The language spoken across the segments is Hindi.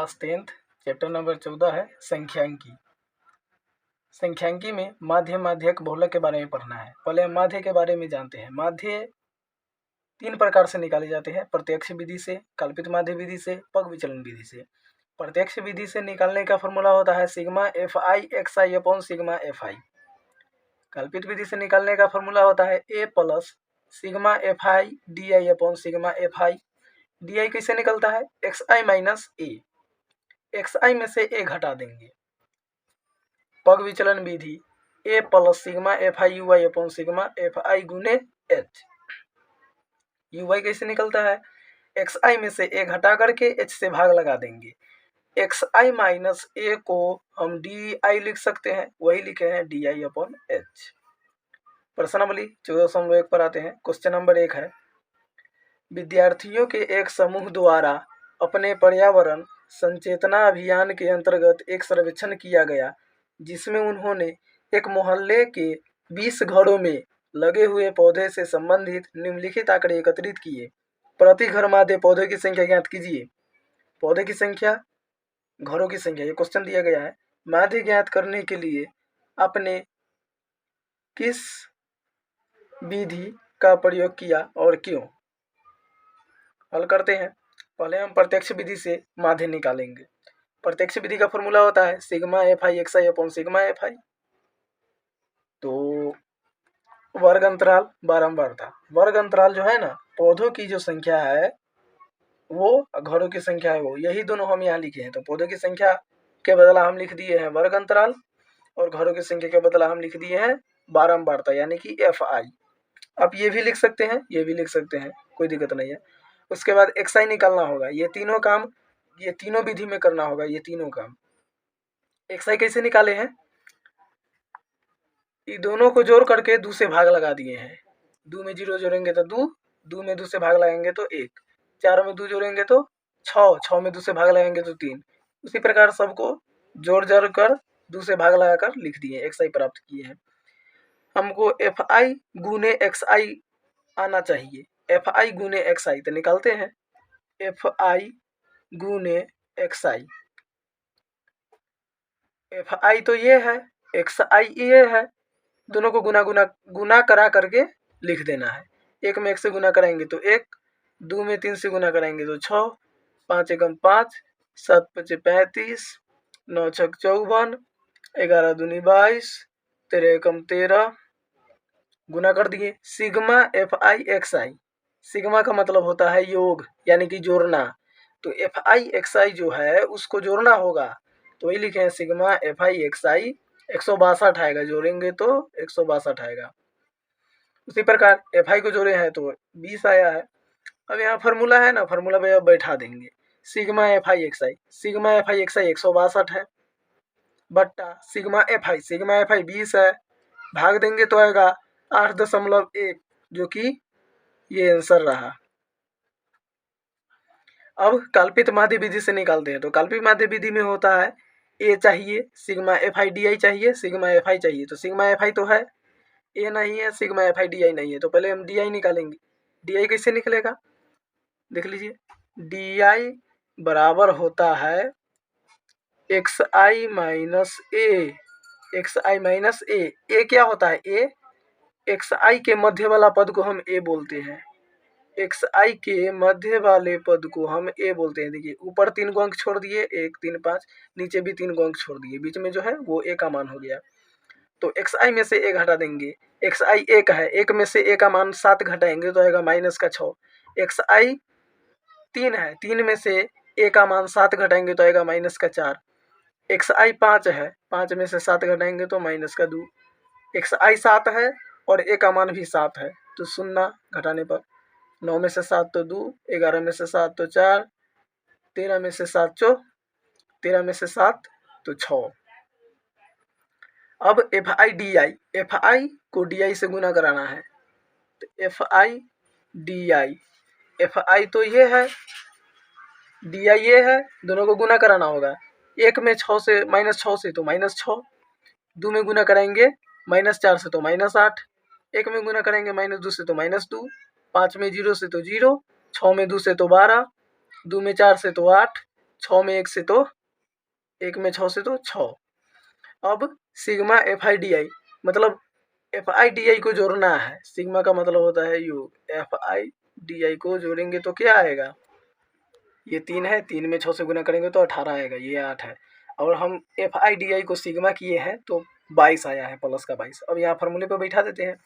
क्लास 10th चैप्टर नंबर 14 है संख्यांकी। संख्यांकी में माध्य माध्यक बहुलक के बारे में पढ़ना है। पहले हम माध्य के बारे में जानते हैं। माध्य 3 प्रकार से निकाले जाते हैं, प्रत्यक्ष विधि से, कल्पित माध्य विधि से, पग विचलन विधि से। प्रत्यक्ष विधि से निकालने का फॉर्मूला होता है sigma f i x i upon sigma f i. कल्पित विधि से निकालने का फॉर्मूला होता है a plus sigma f i d i upon sigma f i. D i कैसे निकलता है? X i minus a, x i में से ए घटा देंगे। पग विचलन विधि a plus sigma f i u i upon sigma f i गुने एच। यू वाई कैसे निकलता है? एक्स आई में से ए घटा करके एच से भाग लगा देंगे। एक्स आई माइनस ए को हम डी आई लिख सकते हैं, वही लिखे हैं डी आई अपॉन एच। प्रश्नावली 1401 पर आते हैं। क्वेश्चन नंबर 1 है, विद्यार्थियों के एक समूह द्वारा अपने पर्यावरण संचेतना अभियान के अंतर्गत एक सर्वेक्षण किया गया, जिसमें उन्होंने एक मोहल्ले के 20 घरों में लगे हुए पौधे से संबंधित निम्नलिखित आंकड़े एकत्रित किए। प्रति घर माध्य पौधों की संख्या ज्ञात कीजिए। पौधे की संख्या, घरों की संख्या, ये क्वेश्चन दिया गया है। माध्य ज्ञात करने के लिए आपने किस विधि का प्रयोग किया और क्यों? हल करते हैं। पहले हम प्रत्यक्ष विधि से माध्य निकालेंगे। प्रत्यक्ष विधि का फॉर्मूला होता है sigma f i x i upon sigma f आई। तो वर्ग अंतराल बारंबारता, वर्ग अंतराल जो है ना, पौधों की जो संख्या है वो, घरों की संख्या है वो, यही दोनों हम यहाँ लिखे हैं। तो पौधों की संख्या के बदला हम लिख दिए हैं वर्ग अंतराल, और घरों की संख्या के बदला हम लिख दिए हैं बारंबारता, यानी कि एफ आई। आप ये भी लिख सकते हैं, ये भी लिख सकते हैं, कोई दिक्कत नहीं है। उसके बाद एक्स आई निकालना होगा। ये तीनों काम, ये तीनों विधि में करना होगा, ये तीनों काम। एक्स आई कैसे निकाले हैं? ये दोनों को जोड़ करके 2 से भाग लगा दिए हैं। 2 में 0 जोड़ेंगे तो 2, 2 में 2 से भाग लगाएंगे तो 1, 4 में 2 जोड़ेंगे तो 6, 6 में 2 से भाग लगाएंगे तो 3। उसी प्रकार सबको जोड़ जोड़ कर 2 से भाग लगाकर लिख दिए, एक्स आई प्राप्त किए हैं। हमको एफ आई गुने एक्स आई आना चाहिए। एफ आई गुने एक्स आई तो निकालते हैं। एफ आई गुने एक्स आई, एफ आई तो ये है, एक्स आई ये है, दोनों को गुना करा करके लिख देना है। 1 में 1 से गुना कराएंगे तो 1, 2 में 3 से गुना कराएंगे तो 6, 5 एकम 5, 7 पचे 35, 9 छक 54, 11 दूनी 22, 13 एकम 13, गुना कर दिए। Sigma f i x i, sigma का मतलब होता है योग, यानी कि जोड़ना। तो एफ आई एक्स आई जो है उसको जोड़ना होगा, तो वही लिखे हैं sigma f i x i. 162 आएगा, जोड़ेंगे तो 162 आएगा। उसी प्रकार एफ आई को जोड़े हैं तो 20 आया है। अब यहाँ फार्मूला है ना, फार्मूला पे अब बैठा देंगे sigma f i x i. Sigma f i x i 162 है, बट्टा सिग्मा एफ आई 20 है, भाग देंगे तो आएगा 8.1, जो कि ये आंसर रहा। अब कल्पित माध्य विधि से निकालते हैं। तो कल्पित माध्य विधि में होता है ए चाहिए, सिग्मा एफ आई डी आई चाहिए, सिग्मा एफ आई चाहिए। तो सिग्मा एफ आई तो है, ए नहीं है, सिग्मा एफ आई डी आई नहीं है। तो पहले हम डी आई निकालेंगे। डी आई कैसे निकलेगा? देख लीजिए, डी आई बराबर होता है x i minus a, x i minus ए। ए क्या होता है? ए एक्स आई के मध्य वाला पद को हम ए बोलते हैं। एक्स आई के मध्य वाले पद को हम ए बोलते हैं। देखिए ऊपर 3 को अंक छोड़ दिए, 1 3 5, नीचे भी 3 को अंक छोड़ दिए, बीच में जो है वो ए का मान हो गया। तो एक्स आई में से ए घटा देंगे। एक्स आई 1 है, 1 में से ए का मान 7 घटाएंगे तो आएगा माइनस का 6। एक्स आई 3 है, 3 में से ए का मान 7 घटाएंगे तो आएगा माइनस का 4। एक्स आई 5 है, 5 में से 7 घटाएंगे तो माइनस का 2। एक्स आई 7 है और ए का मान भी 7 है, तो 0 घटाने पर 9 में से 7 तो 2, 11 में से 7 तो 4, 13 में से 7 चो, 13 में से 7 तो 6। अब F i d I, F I को डी आई से गुना कराना है। तो F i d I, F I तो ये है, डी आई ये है, दोनों को गुना कराना होगा। 1 में 6 से -6 से तो -6, 2 में गुना कराएंगे -4 से तो -8, 1 में गुना करेंगे -2 से तो -2, 5 में 0 से तो 0, 6 में 2 से तो 12, 2 में 4 से तो 8, 6 में 1 से तो 1 में 6 से तो 6। अब सिग्मा एफ आई डी आई, मतलब एफ आई डी आई को जोड़ना है। सिग्मा का मतलब होता है योग। एफ आई डी आई को जोड़ेंगे तो क्या आएगा, ये 3 है, 3 में 6 से गुना करेंगे तो 18 आएगा, ये 8 है। और हम एफ आई डी आई को सिग्मा किए हैं तो 22 आया है, प्लस का 22। अब यहाँ फॉर्मूले पे बैठा देते हैं।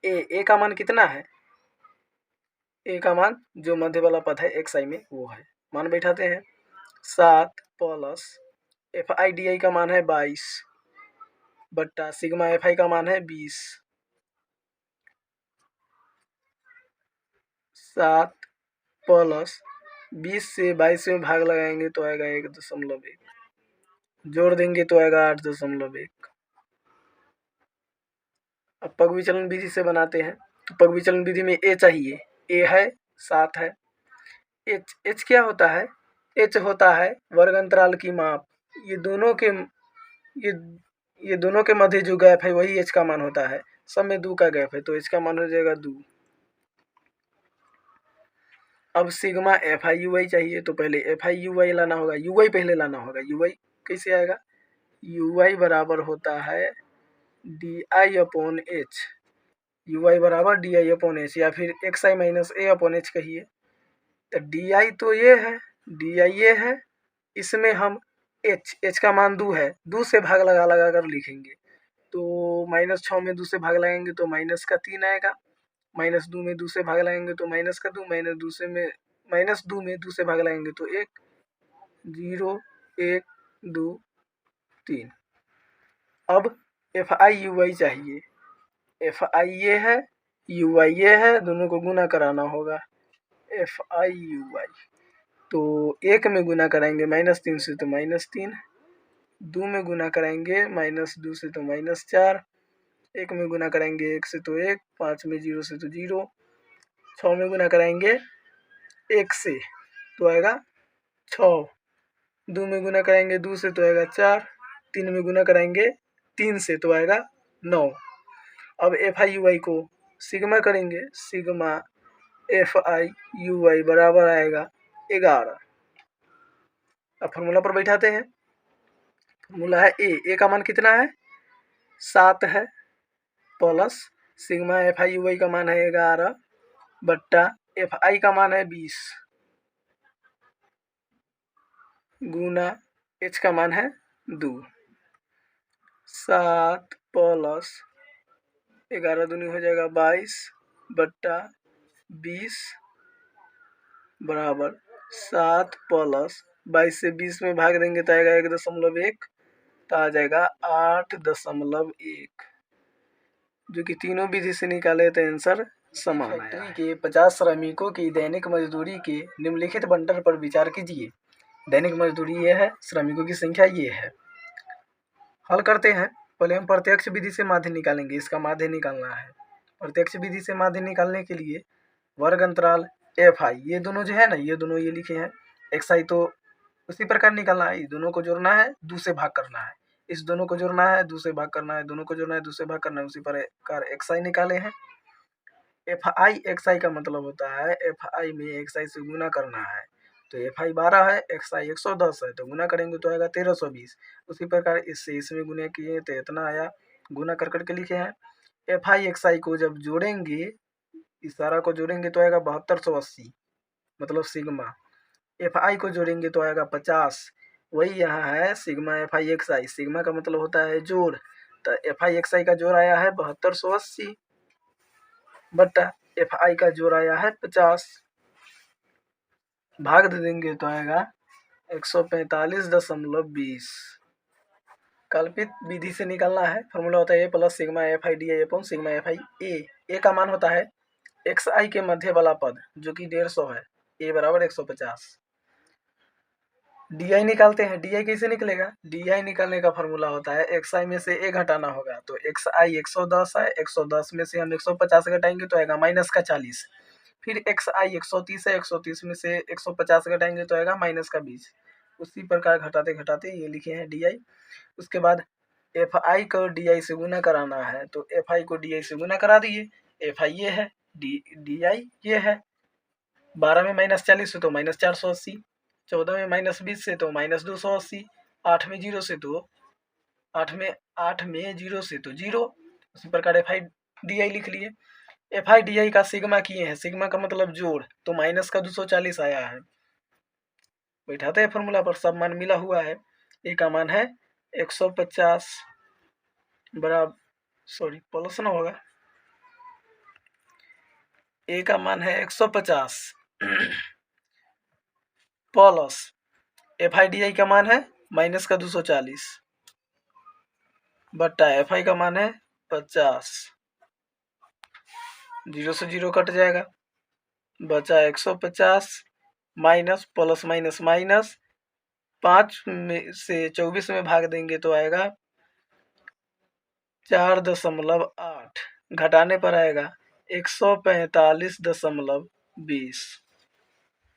ए का मान कितना है, ए का मान जो मध्य वाला पद है एक्स आई में वो है, मान बैठाते हैं 7 प्लस एफ आई डी आई का मान है 22 बट्टा सिग्मा एफ आई का मान है 20। 7 प्लस 20 से 22 में भाग लगाएंगे तो आएगा 1.1, जोड़ देंगे तो आएगा 8.1। अब पग विचलन विधि से बनाते हैं, तो पग विचलन विधि में ए चाहिए, ए है 7 है। एच क्या होता है, एच होता है वर्ग अंतराल की माप। ये दोनों के मध्य जो गैप है वही एच का मान होता है। सब में 2 का गैप है तो एच का मान हो जाएगा 2। अब सिग्मा एफ आई यू आई चाहिए, तो पहले एफ आई यू आई लाना होगा, यू आई पहले लाना होगा। यू आई कैसे आएगा, यू आई बराबर होता है d i upon h. U i बराबर डी आई अपॉन एच, या फिर x i minus a upon h कहिए। तो डी आई तो ये है, डी आई ये है, इसमें हम एच का मान 2 है, 2 से भाग लगा कर लिखेंगे। तो -6 में 2 से भाग लगाएंगे तो माइनस का 3 आएगा। -2 में 2 से भाग लगाएंगे तो माइनस का 2, -2 में 2 से भाग लगाएंगे तो 1, 0, 1, 2, 3। अब एफ आई यू आई चाहिए, एफ आई ये है, यू आई ये है, दोनों को गुना कराना होगा। एफ आई यू आई तो 1 में गुना कराएंगे -3 से तो -3, 2 में गुना कराएंगे -2 से तो -4, 1 में गुना कराएंगे 1 से तो 1, 5 में 0 से तो 0, 6 में गुना कराएंगे 1 से तो आएगा 6, 2 में गुना कराएंगे 2 से तो आएगा 4, 3 में गुना कराएंगे 3 से तो आएगा 9। अब एफ आई यू आई को सिग्मा करेंगे, sigma f i u i बराबर आएगा 11। अब फॉर्मूला पर बैठाते हैं। फॉर्मूला है ए का मान कितना है 7 है, plus sigma f i u i का मान है 11 बट्टा एफ आई का मान है 20 गुना एच का मान है 2। 7 प्लस 11 दूनी हो जाएगा 22 बट्टा 20 बराबर 7 प्लस 22 से 20 में भाग देंगे तो आएगा 1.1, तो आ जाएगा 8.1, जो कि तीनों विधि से निकाले तो आंसर समान आया। फैक्ट्री के 50 श्रमिकों की दैनिक मजदूरी के निम्नलिखित बंटन पर विचार कीजिए। दैनिक मजदूरी ये है, श्रमिकों की संख्या ये है। हल करते हैं। पहले हम प्रत्यक्ष विधि से माध्य निकालेंगे, इसका माध्य निकालना है। प्रत्यक्ष विधि से माध्य निकालने के लिए वर्ग अंतराल एफ आई, ये दोनों जो है ना, ये दोनों ये लिखे हैं, एक्स आई तो उसी प्रकार निकालना है। दोनों को जोड़ना है, 2 से भाग करना है, इस दोनों को जोड़ना है, 2 से भाग करना है, दोनों को जोड़ना है, 2 से भाग करना है। उसी प्रकार एक्स आई निकाले हैं। एफ आई एक्स आई का मतलब होता है एफ आई में एक्स आई से गुना करना है। तो एफ आई 12 है, एक्स आई 110 है, तो गुना करेंगे तो आएगा 1320। उसी प्रकार इससे इसमें गुना किए तो इतना आया, गुना कर करके लिखे हैं। एफ आई एक्स आई को जब जोड़ेंगे, इस सारा को जोड़ेंगे तो आएगा 7280, मतलब सिग्मा। एफ आई को जोड़ेंगे तो आएगा 50, वही यहाँ है sigma f i x i. Sigma का मतलब होता है जोड़, तो एफ आई एक्स आई का जोड़ आया है 7280 बट्टा एफ आई का जोड़ आया है 50, भाग दे देंगे तो आएगा 145.20। कल्पित विधि से निकालना है। फॉर्मूला होता है a plus sigma f i d i upon sigma f i. A का मान होता है एक्स आई के मध्य वाला पद जो कि 150 है, ए बराबर 150। डी आई निकालते हैं। डी आई कैसे निकलेगा, डी आई निकालने का फॉर्मूला होता है एक्स आई में से ए घटाना होगा। तो एक्स आई 110 है, 110 में से हम 150 घटाएंगे तो आएगा -40। फिर एक्स आई 130 है, 130 में से 150 घटाएंगे तो आएगा -20। उसी प्रकार घटाते घटाते ये लिखे हैं डी आई। उसके बाद एफ आई को डी आई से गुना कराना है, तो एफ आई को डी आई से गुना करा दिए। एफ आई ये है, डी आई ये है, 12 में -40 तो -480, 14 में -20 से तो -280, 8 में 0 से तो 8 में 0 से तो 0। उसी प्रकार FI/DI लिख लिए। FI/DI का सिग्मा किए हैं, सिग्मा का मतलब जोड़, तो माइनस का 240 आया है। बैठाते हैं फॉर्मूला पर, सब मान मिला हुआ है। ए का मान है 150 बराबर, सॉरी प्लस ना होगा, ए का मान है 150 प्लस FI/DI का मान है माइनस का 240 बट्टा FI का मान है 50, 0 से 0 कट जाएगा, बचा 150 माइनस प्लस माइनस माइनस, 5 में से 24 में भाग देंगे तो आएगा 4.8, घटाने पर आएगा 145.20।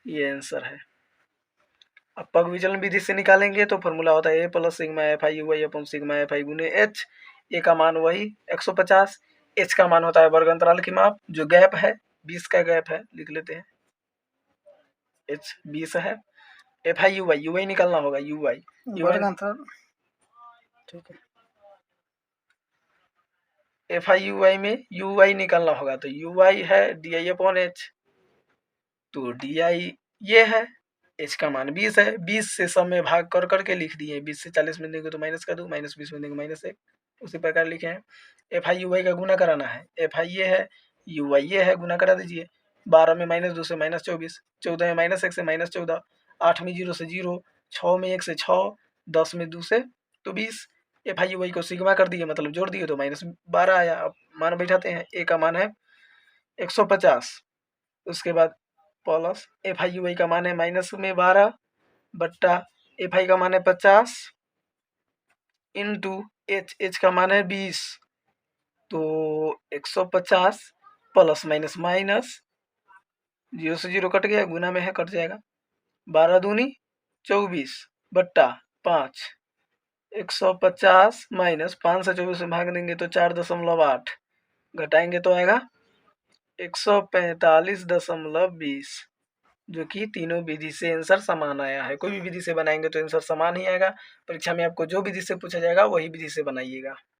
ये आंसर है। अब पग विचलन विधि से निकालेंगे तो फॉर्मूला होता है a plus sigma FI/UI upon sigma FI गुने एच। ए का मान वही 150, एच का मान होता है वर्ग अंतराल की माप, जो गैप है 20 का गैप है, लिख लेते हैं एच 20 है। FI/UI, UI निकालना होगा, UI वर्ग अंतराल, ठीक है। FI/UI में UI निकालना होगा, तो UI है DI अपॉन एच, तो DI ये है, एच का मान 20 है, 20 से सब में भाग कर करके लिख दिए, 20 से 40 में देंगे तो माइनस का 2, -20 में देंगे -1, उसी प्रकार लिखे हैं। FI/UI का गुना कराना है, FI ये है, UI ये है, गुना करा दीजिए। 12 में -2 से -24, 14 में -1 से -14, 8 में 0 से 0, 6 में 1 से 6, 10 में 2 से तो 20। FI/UI को सिग्मा कर दिए, मतलब जोड़ दिए तो -12 आया। अब मान बैठाते हैं, ए का मान है 150, उसके बाद प्लस FI/UI का मान है माइनस में 12 बट्टा FI का मान है 50 इंटू एच का मान है 20, तो 150 प्लस माइनस माइनस, 0 से 0 कट गया, गुना में है कट जाएगा, 12 दूनी 24 बट्टा 5, 150 माइनस 5 से 24 में भाग देंगे तो 4.8, घटाएंगे तो आएगा 145.20, जो कि तीनों विधि से आंसर समान आया है। कोई भी विधि से बनाएंगे तो आंसर समान ही आएगा। परीक्षा में आपको जो विधि से पूछा जाएगा वही विधि से बनाइएगा।